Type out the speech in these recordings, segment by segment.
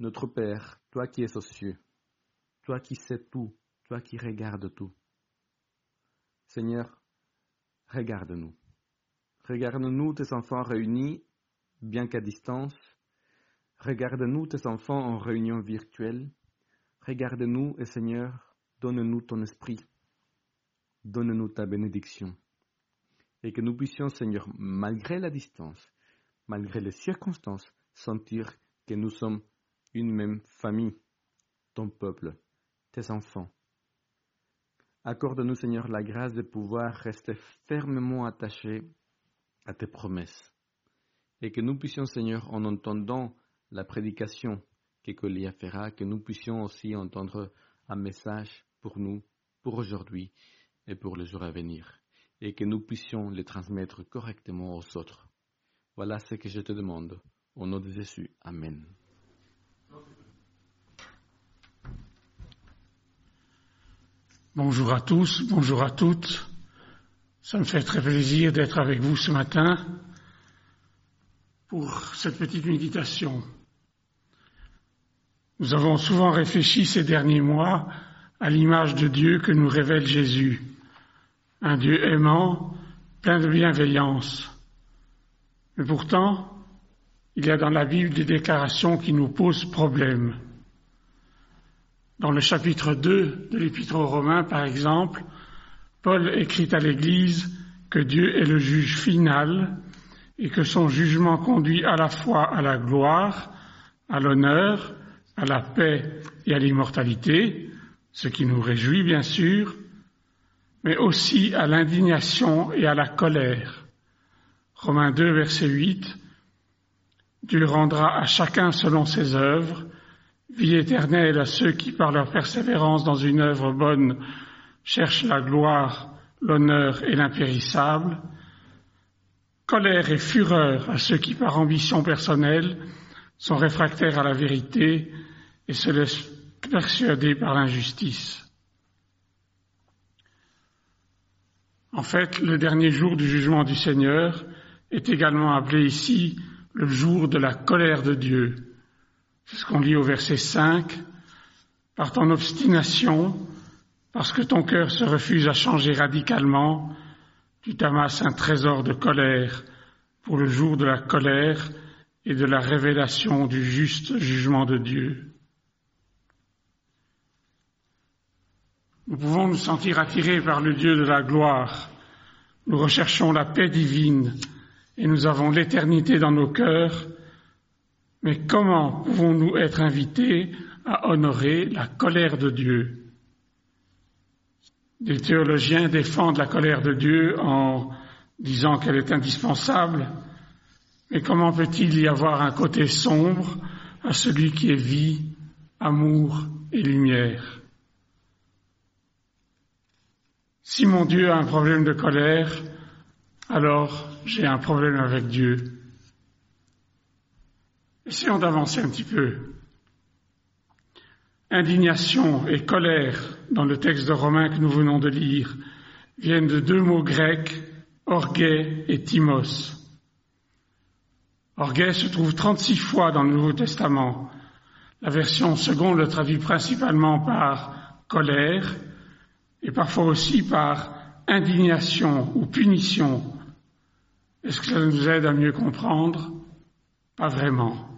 Notre Père, toi qui es aux cieux, toi qui sais tout, toi qui regardes tout. Seigneur, regarde-nous. Regarde-nous tes enfants réunis, bien qu'à distance. Regarde-nous tes enfants en réunion virtuelle. Regarde-nous, et Seigneur, donne-nous ton esprit. Donne-nous ta bénédiction. Et que nous puissions, Seigneur, malgré la distance, malgré les circonstances, sentir que nous sommes une même famille, ton peuple, tes enfants. Accorde-nous, Seigneur, la grâce de pouvoir rester fermement attachés à tes promesses. Et que nous puissions, Seigneur, en entendant la prédication qu'Ecolia fera, que nous puissions aussi entendre un message pour nous, pour aujourd'hui et pour les jours à venir. Et que nous puissions les transmettre correctement aux autres. Voilà ce que je te demande. Au nom de Jésus. Amen. Bonjour à tous, bonjour à toutes. Ça me fait très plaisir d'être avec vous ce matin pour cette petite méditation. Nous avons souvent réfléchi ces derniers mois à l'image de Dieu que nous révèle Jésus. Un Dieu aimant, plein de bienveillance. Mais pourtant, il y a dans la Bible des déclarations qui nous posent problème. Dans le chapitre 2 de l'Épître aux Romains, par exemple, Paul écrit à l'Église que Dieu est le juge final et que son jugement conduit à la fois à la gloire, à l'honneur, à la paix et à l'immortalité, ce qui nous réjouit bien sûr, mais aussi à l'indignation et à la colère. Romains 2, verset 8, Dieu rendra à chacun selon ses œuvres, vie éternelle à ceux qui, par leur persévérance dans une œuvre bonne, cherchent la gloire, l'honneur et l'impérissable, colère et fureur à ceux qui, par ambition personnelle, sont réfractaires à la vérité et se laissent persuader par l'injustice. En fait, le dernier jour du jugement du Seigneur est également appelé ici le jour de la colère de Dieu. C'est ce qu'on lit au verset 5. Par ton obstination, parce que ton cœur se refuse à changer radicalement, tu t'amasses un trésor de colère pour le jour de la colère et de la révélation du juste jugement de Dieu. Nous pouvons nous sentir attirés par le Dieu de la gloire. Nous recherchons la paix divine et nous avons l'éternité dans nos cœurs. Mais comment pouvons-nous être invités à honorer la colère de Dieu? Des théologiens défendent la colère de Dieu en disant qu'elle est indispensable. Mais comment peut-il y avoir un côté sombre à celui qui est vie, amour et lumière? Si mon Dieu a un problème de colère, alors j'ai un problème avec Dieu. Essayons d'avancer un petit peu. Indignation et colère, dans le texte de Romains que nous venons de lire, viennent de deux mots grecs, orgueil et timos. Orgueil se trouve 36 fois dans le Nouveau Testament. La version seconde le traduit principalement par colère et parfois aussi par indignation ou punition. Est-ce que ça nous aide à mieux comprendre? Pas vraiment.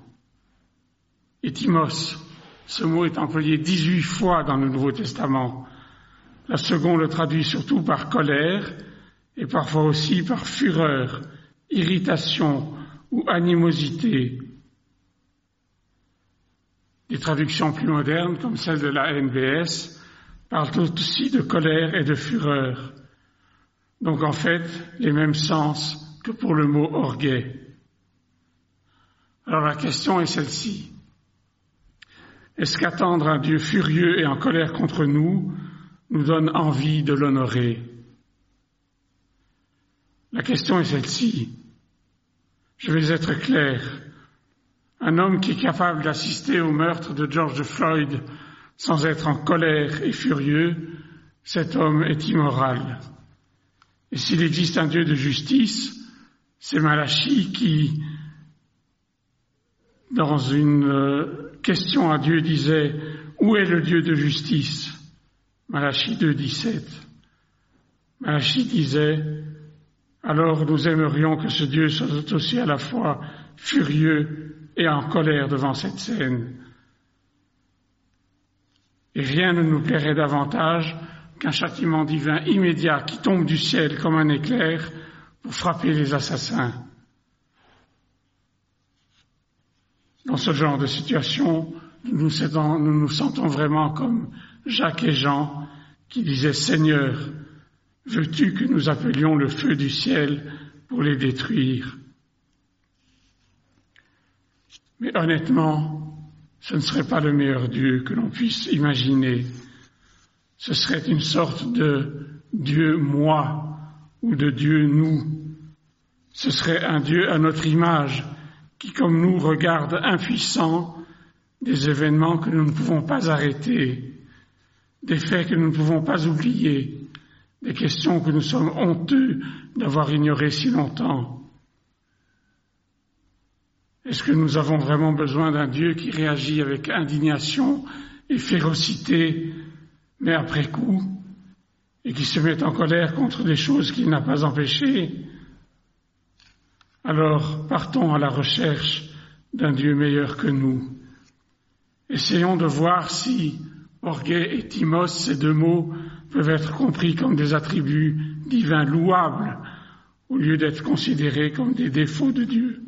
Et timos, ce mot est employé 18 fois dans le Nouveau Testament. La seconde le traduit surtout par colère et parfois aussi par fureur, irritation ou animosité. Des traductions plus modernes, comme celle de la NBS, parlent aussi de colère et de fureur. Donc en fait, les mêmes sens que pour le mot orgueil. Alors la question est celle-ci. Est-ce qu'attendre un Dieu furieux et en colère contre nous nous donne envie de l'honorer? La question est celle-ci. Je vais être clair. Un homme qui est capable d'assister au meurtre de George Floyd sans être en colère et furieux, cet homme est immoral. Et s'il existe un Dieu de justice, c'est Malachie qui, dans une question à Dieu, disait « Où est le Dieu de justice ?» Malachie 2, 17. Malachie disait « alors nous aimerions que ce Dieu soit aussi à la fois furieux et en colère devant cette scène. Et rien ne nous plairait davantage qu'un châtiment divin immédiat qui tombe du ciel comme un éclair pour frapper les assassins. Dans ce genre de situation, nous nous sentons vraiment comme Jacques et Jean qui disaient « Seigneur, veux-tu que nous appelions le feu du ciel pour les détruire ?» Mais honnêtement, ce ne serait pas le meilleur Dieu que l'on puisse imaginer. Ce serait une sorte de Dieu moi ou de Dieu nous. Ce serait un Dieu à notre image qui, comme nous, regarde impuissant des événements que nous ne pouvons pas arrêter, des faits que nous ne pouvons pas oublier, des questions que nous sommes honteux d'avoir ignorées si longtemps. Est-ce que nous avons vraiment besoin d'un Dieu qui réagit avec indignation et férocité, mais après coup, et qui se met en colère contre des choses qu'il n'a pas empêchées? Alors, partons à la recherche d'un Dieu meilleur que nous. Essayons de voir si orgueil et timos, ces deux mots, peuvent être compris comme des attributs divins louables, au lieu d'être considérés comme des défauts de Dieu.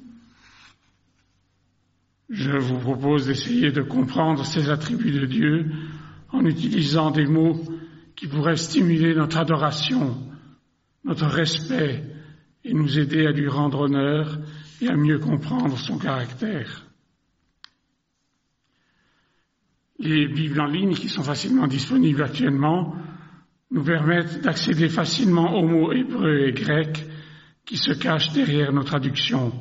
Je vous propose d'essayer de comprendre ces attributs de Dieu en utilisant des mots qui pourraient stimuler notre adoration, notre respect et nous aider à lui rendre honneur et à mieux comprendre son caractère. Les Bibles en ligne qui sont facilement disponibles actuellement nous permettent d'accéder facilement aux mots hébreux et grecs qui se cachent derrière nos traductions.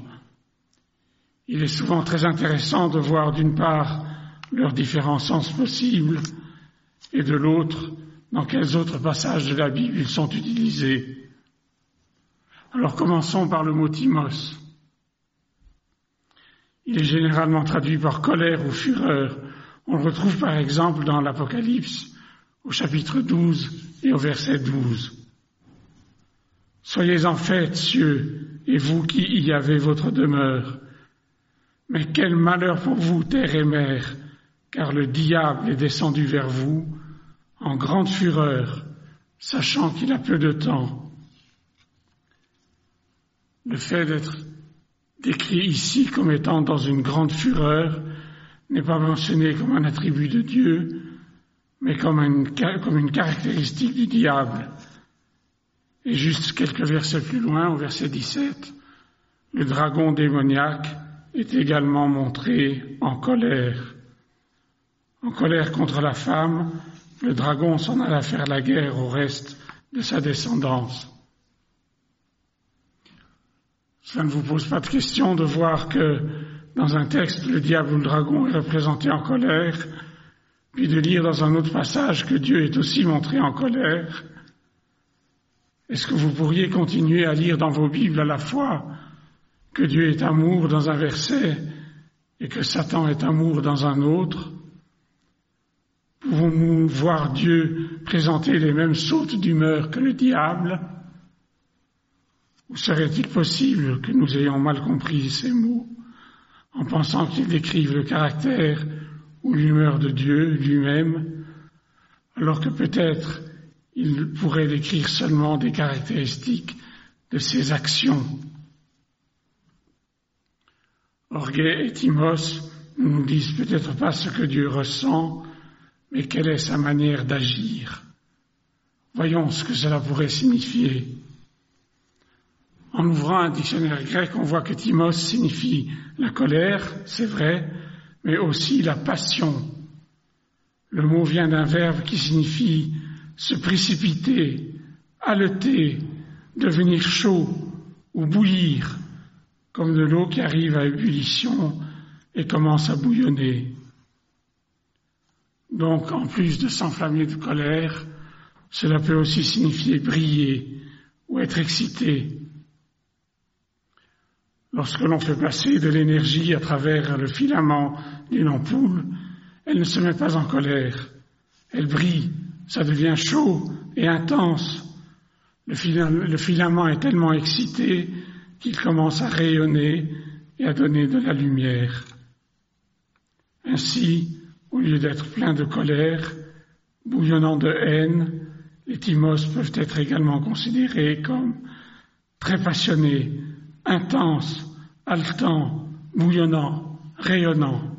Il est souvent très intéressant de voir d'une part leurs différents sens possibles et de l'autre dans quels autres passages de la Bible ils sont utilisés. Alors commençons par le mot timos. Il est généralement traduit par colère ou fureur. On le retrouve par exemple dans l'Apocalypse au chapitre 12 et au verset 12. Soyez en fête, cieux, et vous qui y avez votre demeure. Mais quel malheur pour vous, terre et mer, car le diable est descendu vers vous en grande fureur, sachant qu'il a peu de temps. Le fait d'être décrit ici comme étant dans une grande fureur n'est pas mentionné comme un attribut de Dieu, mais comme une caractéristique du diable. Et juste quelques versets plus loin, au verset 17, le dragon démoniaque est également montré en colère. En colère contre la femme, le dragon s'en alla faire la guerre au reste de sa descendance. Cela ne vous pose pas de question de voir que dans un texte, le diable ou le dragon est représenté en colère, puis de lire dans un autre passage que Dieu est aussi montré en colère. Est-ce que vous pourriez continuer à lire dans vos Bibles à la fois que Dieu est amour dans un verset et que Satan est amour dans un autre? Pouvons-nous voir Dieu présenter les mêmes sautes d'humeur que le diable? Ou serait-il possible que nous ayons mal compris ces mots en pensant qu'ils décrivent le caractère ou l'humeur de Dieu lui-même, alors que peut-être il pourrait décrire seulement des caractéristiques de ses actions? Orgueil et timos ne nous disent peut-être pas ce que Dieu ressent, mais quelle est sa manière d'agir. Voyons ce que cela pourrait signifier. En ouvrant un dictionnaire grec, on voit que timos signifie la colère, c'est vrai, mais aussi la passion. Le mot vient d'un verbe qui signifie se précipiter, haleter, devenir chaud ou bouillir, comme de l'eau qui arrive à ébullition et commence à bouillonner. Donc, en plus de s'enflammer de colère, cela peut aussi signifier briller ou être excité. Lorsque l'on fait passer de l'énergie à travers le filament d'une ampoule, elle ne se met pas en colère. Elle brille, ça devient chaud et intense. Le filament est tellement excité qu'il commence à rayonner et à donner de la lumière. Ainsi, au lieu d'être plein de colère, bouillonnant de haine, les thymos peuvent être également considérés comme très passionnés, intenses, haletants, bouillonnants, rayonnants.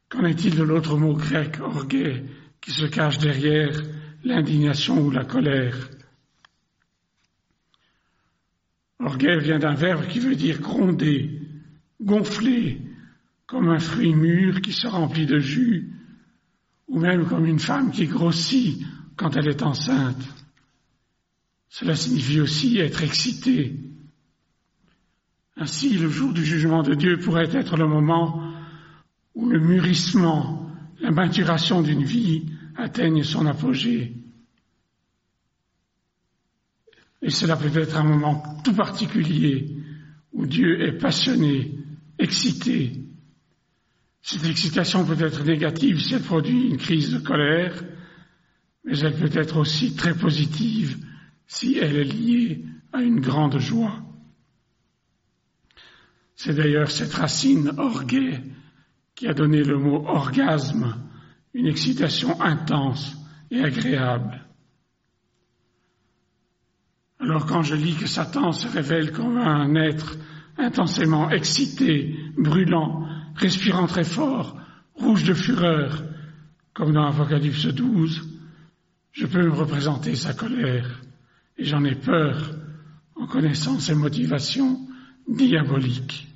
Qu'en est-il de l'autre mot grec, orgueil, qui se cache derrière l'indignation ou la colère? Orgueil vient d'un verbe qui veut dire gronder, gonfler, comme un fruit mûr qui se remplit de jus, ou même comme une femme qui grossit quand elle est enceinte. Cela signifie aussi être excité. Ainsi, le jour du jugement de Dieu pourrait être le moment où le mûrissement, la maturation d'une vie atteignent son apogée. Et cela peut être un moment tout particulier où Dieu est passionné, excité. Cette excitation peut être négative si elle produit une crise de colère, mais elle peut être aussi très positive si elle est liée à une grande joie. C'est d'ailleurs cette racine orgueil qui a donné le mot orgasme, une excitation intense et agréable. Alors quand je lis que Satan se révèle comme un être intensément excité, brûlant, respirant très fort, rouge de fureur, comme dans Apocalypse 12, je peux me représenter sa colère, et j'en ai peur en connaissant ses motivations diaboliques.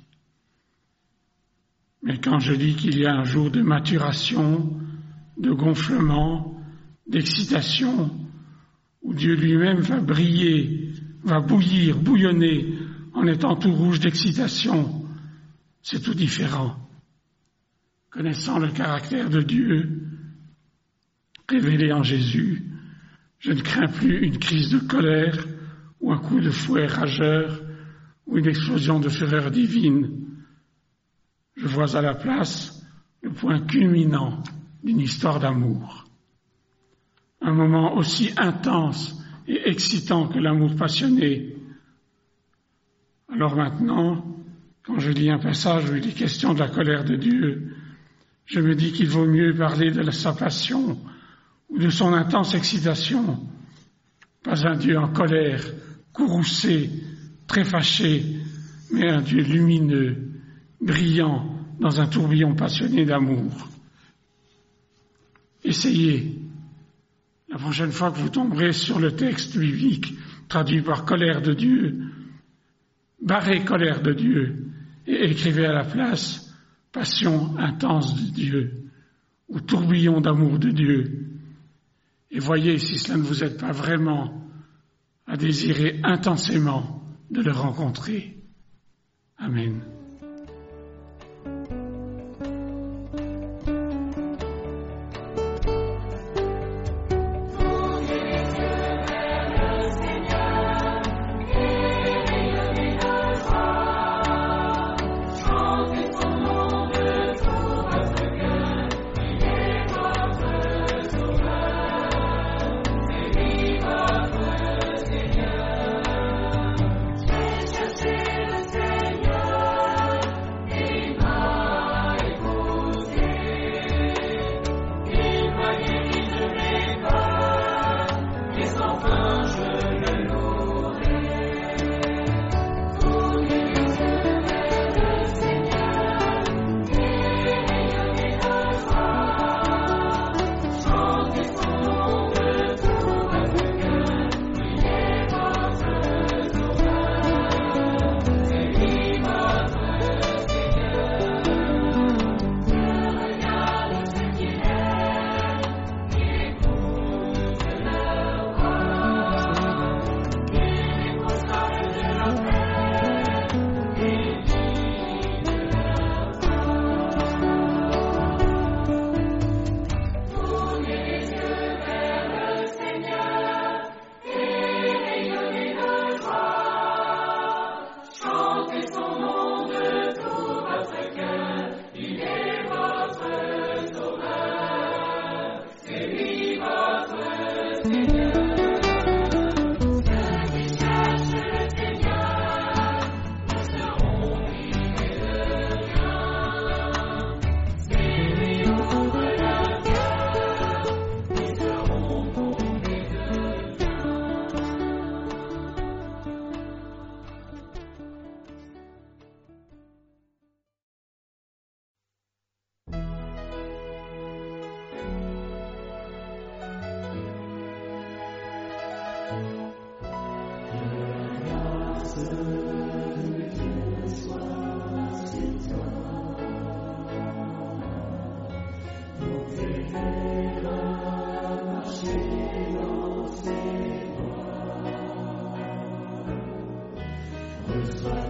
Mais quand je dis qu'il y a un jour de maturation, de gonflement, d'excitation, où Dieu lui-même va briller, va bouillir, bouillonner, en étant tout rouge d'excitation, c'est tout différent. Connaissant le caractère de Dieu, révélé en Jésus, je ne crains plus une crise de colère ou un coup de fouet rageur ou une explosion de fureur divine. Je vois à la place le point culminant d'une histoire d'amour. Un moment aussi intense et excitant que l'amour passionné. Alors maintenant, quand je lis un passage où il est question de la colère de Dieu, je me dis qu'il vaut mieux parler de sa passion ou de son intense excitation. Pas un Dieu en colère, courroucé, très fâché, mais un Dieu lumineux, brillant dans un tourbillon passionné d'amour. Essayez, la prochaine fois que vous tomberez sur le texte biblique traduit par colère de Dieu, barrez colère de Dieu et écrivez à la place passion intense de Dieu ou tourbillon d'amour de Dieu. Et voyez si cela ne vous aide pas vraiment à désirer intensément de le rencontrer. Amen. Seigneur, Reçois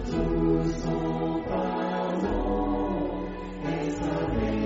tout son pardon et sa bénédiction.